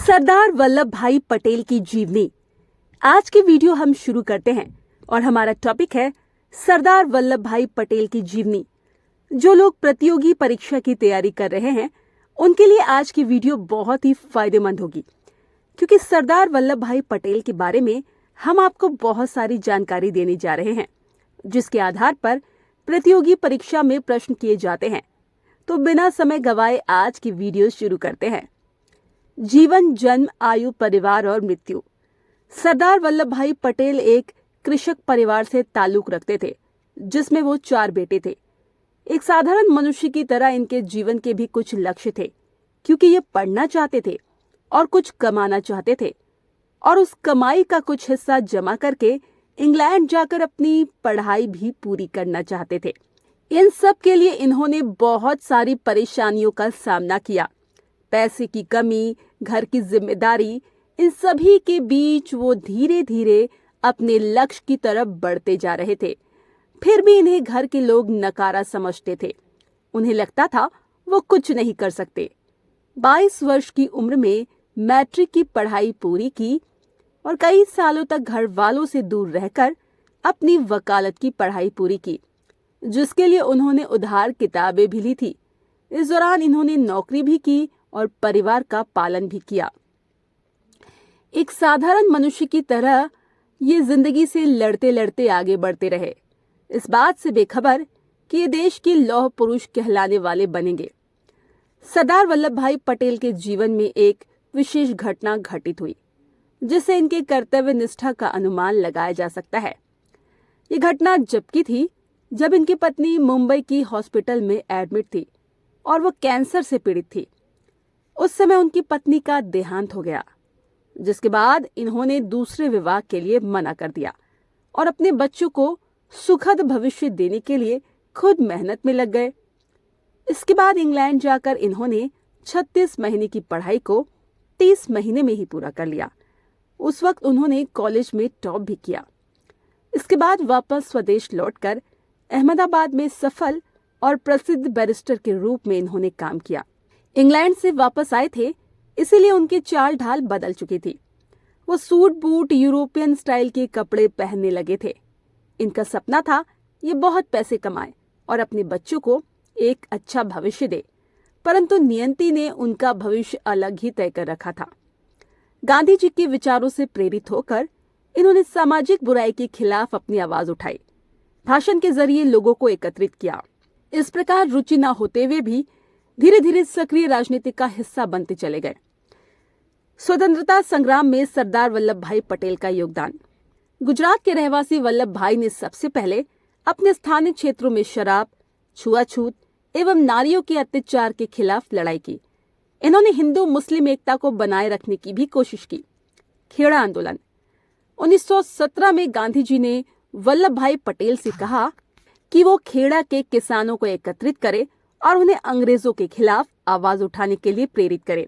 सरदार वल्लभ भाई पटेल की जीवनी। आज की वीडियो हम शुरू करते हैं और हमारा टॉपिक है सरदार वल्लभ भाई पटेल की जीवनी। जो लोग प्रतियोगी परीक्षा की तैयारी कर रहे हैं उनके लिए आज की वीडियो बहुत ही फायदेमंद होगी, क्योंकि सरदार वल्लभ भाई पटेल के बारे में हम आपको बहुत सारी जानकारी देने जा रहे हैं, जिसके आधार पर प्रतियोगी परीक्षा में प्रश्न किए जाते हैं। तो बिना समय गवाए आज की वीडियो शुरू करते हैं। जीवन, जन्म, आयु, परिवार और मृत्यु। सरदार वल्लभ भाई पटेल एक कृषक परिवार से ताल्लुक रखते थे, जिसमें वो 4 बेटे थे। एक साधारण मनुष्य की तरह इनके जीवन के भी कुछ लक्ष्य थे, क्योंकि ये पढ़ना चाहते थे और कुछ कमाना चाहते थे, और उस कमाई का कुछ हिस्सा जमा करके इंग्लैंड जाकर अपनी पढ़ाई भी पूरी करना चाहते थे। इन सब के लिए इन्होंने बहुत सारी परेशानियों का सामना किया। पैसे की कमी, घर की जिम्मेदारी, इन सभी के बीच वो धीरे धीरे अपने लक्ष्य की तरफ बढ़ते जा रहे थे। फिर भी इन्हें घर के लोग नकारा समझते थे। उन्हें लगता था वो कुछ नहीं कर सकते। 22 वर्ष की उम्र में मैट्रिक की पढ़ाई पूरी की और कई सालों तक घर वालों से दूर रहकर अपनी वकालत की पढ़ाई पूरी की, जिसके लिए उन्होंने उधार किताबें भी ली थी। इस दौरान इन्होंने नौकरी भी की और परिवार का पालन भी किया। एक साधारण मनुष्य की तरह ये जिंदगी से लड़ते लड़ते आगे बढ़ते रहे, इस बात से बेखबर कि ये देश के लौह पुरुष कहलाने वाले बनेंगे। सरदार वल्लभ भाई पटेल के जीवन में एक विशेष घटना घटित हुई, जिससे इनके कर्तव्य निष्ठा का अनुमान लगाया जा सकता है। ये घटना जब की थी जब इनकी पत्नी मुंबई की हॉस्पिटल में एडमिट थी और वो कैंसर से पीड़ित थी। उस समय उनकी पत्नी का देहांत हो गया, जिसके बाद इन्होंने दूसरे विवाह के लिए मना कर दिया और अपने बच्चों को सुखद भविष्य देने के लिए खुद मेहनत में लग गए। इसके बाद इंग्लैंड जाकर इन्होंने 36 महीने की पढ़ाई को 30 महीने में ही पूरा कर लिया। उस वक्त उन्होंने कॉलेज में टॉप भी किया। इसके बाद वापस स्वदेश लौटकर अहमदाबाद में सफल और प्रसिद्ध बैरिस्टर के रूप में इन्होंने काम किया। इंग्लैंड से वापस आए थे, इसीलिए उनकी चाल ढाल बदल चुकी थी। वो सूट बूट, यूरोपियन स्टाइल के कपड़े पहनने लगे थे। इनका सपना था ये बहुत पैसे कमाए और अपने बच्चों को एक अच्छा भविष्य दे, परंतु नियति ने उनका भविष्य अलग ही तय कर रखा था। गांधी जी के विचारों से प्रेरित होकर इन्होंने सामाजिक बुराई के खिलाफ अपनी आवाज उठाई, भाषण के जरिए लोगों को एकत्रित किया। इस प्रकार रुचि न होते हुए भी धीरे धीरे सक्रिय राजनीति का हिस्सा बनते चले गए। स्वतंत्रता संग्राम में सरदार वल्लभ भाई पटेल का योगदान। गुजरात के रहवासी वल्लभ भाई ने सबसे पहले अपने स्थानीय क्षेत्रों में शराब, छुआछूत एवं नारियों के अत्याचार के खिलाफ लड़ाई की। इन्होंने हिंदू मुस्लिम एकता को बनाए रखने की भी कोशिश की। खेड़ा आंदोलन। 1917 में गांधी जी ने वल्लभ भाई पटेल से कहा कि वो खेड़ा के किसानों को एकत्रित करे और उन्हें अंग्रेजों के खिलाफ आवाज उठाने के लिए प्रेरित करे।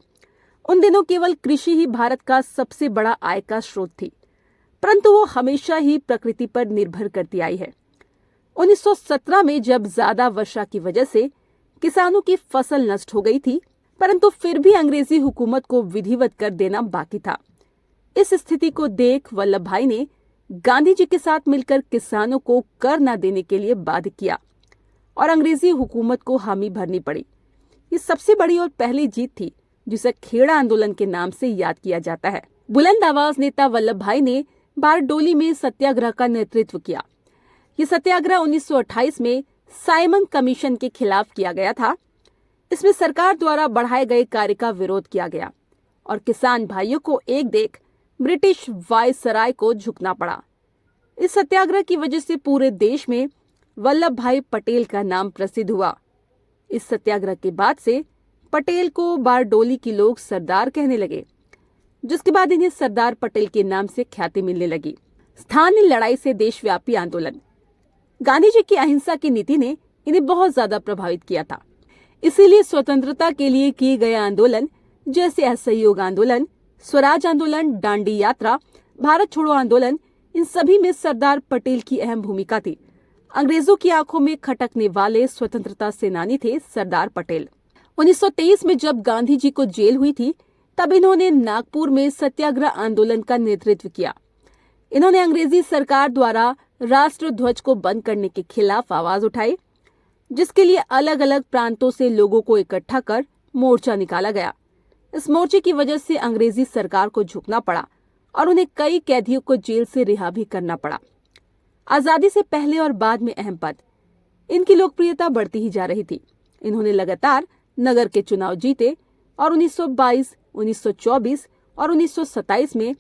उन दिनों केवल कृषि ही भारत का सबसे बड़ा आय का स्रोत थी, परंतु वो हमेशा ही प्रकृति पर निर्भर करती आई है। 1917 में जब ज्यादा वर्षा की वजह से किसानों की फसल नष्ट हो गई थी, परंतु फिर भी अंग्रेजी हुकूमत को विधिवत कर देना बाकी था। इस स्थिति को देख वल्लभ भाई ने गांधी जी के साथ मिलकर किसानों को कर न देने के लिए बाध्य किया और अंग्रेजी हुकूमत को हामी भरनी पड़ी। ये सबसे बड़ी और पहली जीत थी, जिसे खेड़ा आंदोलन के नाम से याद किया जाता है। बुलंद आवाज नेता वल्लभ भाई ने बारडोली में सत्याग्रह का नेतृत्व किया। ये सत्याग्रह 1928 में साइमन कमीशन के खिलाफ किया गया था। इसमें सरकार द्वारा बढ़ाए गए कार्य का विरोध किया गया और किसान भाइयों को एक देख ब्रिटिश वायसराय को झुकना पड़ा। इस सत्याग्रह की वजह से पूरे देश में वल्लभ भाई पटेल का नाम प्रसिद्ध हुआ। इस सत्याग्रह के बाद से पटेल को बारडोली के लोग सरदार कहने लगे, जिसके बाद इन्हें सरदार पटेल के नाम से ख्याति मिलने लगी। स्थानीय लड़ाई से देशव्यापी आंदोलन। गांधी जी की अहिंसा की नीति ने इन्हें बहुत ज्यादा प्रभावित किया था, इसीलिए स्वतंत्रता के लिए किए गए आंदोलन जैसे असहयोग आंदोलन, स्वराज आंदोलन, दांडी यात्रा, भारत छोड़ो आंदोलन, इन सभी में सरदार पटेल की अहम भूमिका थी। अंग्रेजों की आंखों में खटकने वाले स्वतंत्रता सेनानी थे सरदार पटेल। 1923 में जब गांधी जी को जेल हुई थी, तब इन्होंने नागपुर में सत्याग्रह आंदोलन का नेतृत्व किया। इन्होंने अंग्रेजी सरकार द्वारा राष्ट्र ध्वज को बंद करने के खिलाफ आवाज उठाई, जिसके लिए अलग अलग प्रांतों से लोगों को इकट्ठा कर मोर्चा निकाला गया। इस मोर्चे की वजह से अंग्रेजी सरकार को झुकना पड़ा और उन्हें कई कैदियों को जेल से रिहा भी करना पड़ा। आजादी से पहले और बाद में अहम पद, इनकी लोकप्रियता बढ़ती ही जा रही थी। इन्होंने लगातार नगर के चुनाव जीते और 1922, 1924 और 1927 में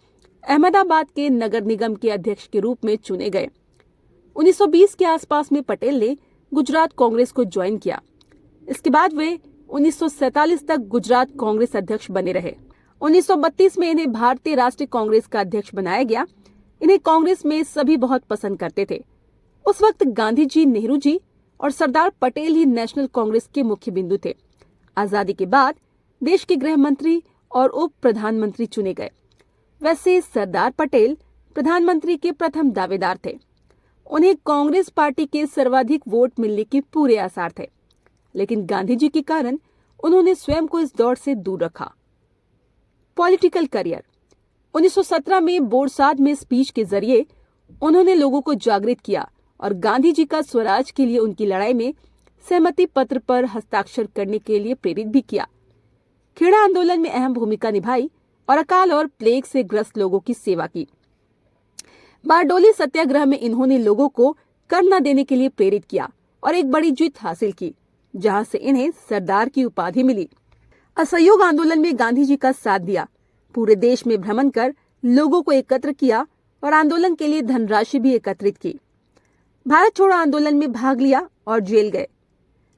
अहमदाबाद के नगर निगम के अध्यक्ष के रूप में चुने गए। 1920 के आसपास में पटेल ने गुजरात कांग्रेस को ज्वाइन किया। इसके बाद वे 1947 तक गुजरात कांग्रेस अध्यक्ष बने रहे। 1932 में इन्हें भारतीय राष्ट्रीय कांग्रेस का अध्यक्ष बनाया गया। इन्हें कांग्रेस में सभी बहुत पसंद करते थे। उस वक्त गांधी जी, नेहरू जी और सरदार पटेल ही नेशनल कांग्रेस के मुख्य बिंदु थे। आजादी के बाद देश के गृह मंत्री और उप प्रधानमंत्री चुने गए। वैसे सरदार पटेल प्रधानमंत्री के प्रथम दावेदार थे। उन्हें कांग्रेस पार्टी के सर्वाधिक वोट मिलने के पूरे आसार थे, लेकिन गांधी जी के कारण उन्होंने स्वयं को इस दौड़ से दूर रखा। पॉलिटिकल करियर, 1917 में बोरसाद में स्पीच के जरिए उन्होंने लोगों को जागृत किया और गांधी जी का स्वराज के लिए उनकी लड़ाई में सहमति पत्र पर हस्ताक्षर करने के लिए प्रेरित भी किया। खेड़ा आंदोलन में अहम भूमिका निभाई और अकाल और प्लेग से ग्रस्त लोगों की सेवा की। बारडोली सत्याग्रह में इन्होंने लोगों को कर न देने के लिए प्रेरित किया और एक बड़ी जीत हासिल की, जहां से इन्हें सरदार की उपाधि मिली। असहयोग आंदोलन में गांधी जी का साथ दिया, पूरे देश में भ्रमण कर लोगों को एकत्र किया और आंदोलन के लिए धनराशि भी एकत्रित की। भारत छोड़ो आंदोलन में भाग लिया और जेल गए।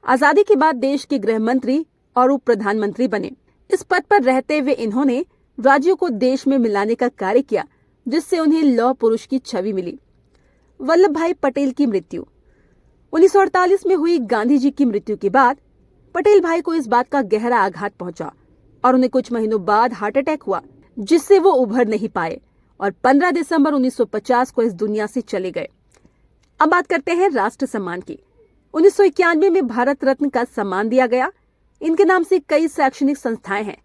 आजादी के बाद देश के गृह मंत्री और उप प्रधानमंत्री बने। इस पद पर रहते हुए इन्होंने राज्यों को देश में मिलाने का कार्य किया, जिससे उन्हें लौह पुरुष की छवि मिली। वल्लभ भाई पटेल की मृत्यु, 1948 में हुई गांधी जी की मृत्यु के बाद पटेल भाई को इस बात का गहरा आघात पहुंचा और उन्हें कुछ महीनों बाद हार्ट अटैक हुआ, जिससे वो उभर नहीं पाए और 15 दिसंबर 1950 को इस दुनिया से चले गए। अब बात करते हैं राष्ट्र सम्मान की। 1991 में भारत रत्न का सम्मान दिया गया। इनके नाम से कई शैक्षणिक संस्थाएं हैं।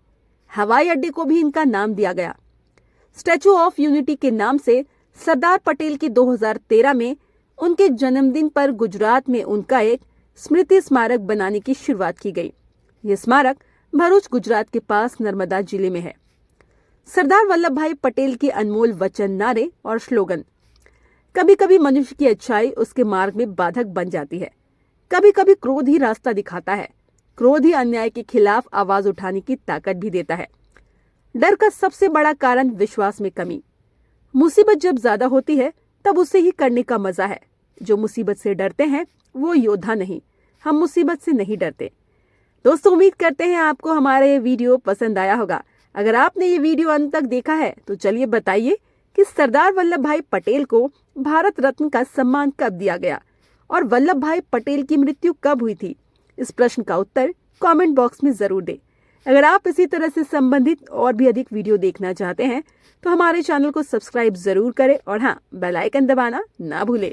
हवाई अड्डे को भी इनका नाम दिया गया। स्टैचू ऑफ यूनिटी के नाम से सरदार पटेल की 2013 में उनके जन्मदिन पर गुजरात में उनका एक स्मृति स्मारक बनाने की शुरुआत की गई। यह स्मारक भरूच, गुजरात के पास नर्मदा जिले में है। सरदार वल्लभ भाई पटेल के अनमोल वचन, नारे और स्लोगन। कभी कभी मनुष्य की अच्छाई उसके मार्ग में बाधक बन जाती है। कभी कभी क्रोध ही रास्ता दिखाता है। क्रोध ही अन्याय के खिलाफ आवाज उठाने की ताकत भी देता है। डर का सबसे बड़ा कारण विश्वास में कमी। मुसीबत जब ज्यादा होती है तब उसे ही करने का मजा है। जो मुसीबत से डरते हैं वो योद्धा नहीं, हम मुसीबत से नहीं डरते। दोस्तों, उम्मीद करते हैं आपको हमारा ये वीडियो पसंद आया होगा। अगर आपने ये वीडियो अंत तक देखा है तो चलिए बताइए कि सरदार वल्लभ भाई पटेल को भारत रत्न का सम्मान कब दिया गया और वल्लभ भाई पटेल की मृत्यु कब हुई थी। इस प्रश्न का उत्तर कमेंट बॉक्स में जरूर दें। अगर आप इसी तरह से संबंधित और भी अधिक वीडियो देखना चाहते हैं तो हमारे चैनल को सब्सक्राइब जरूर करें और हाँ, बेल आइकन दबाना ना भूलें।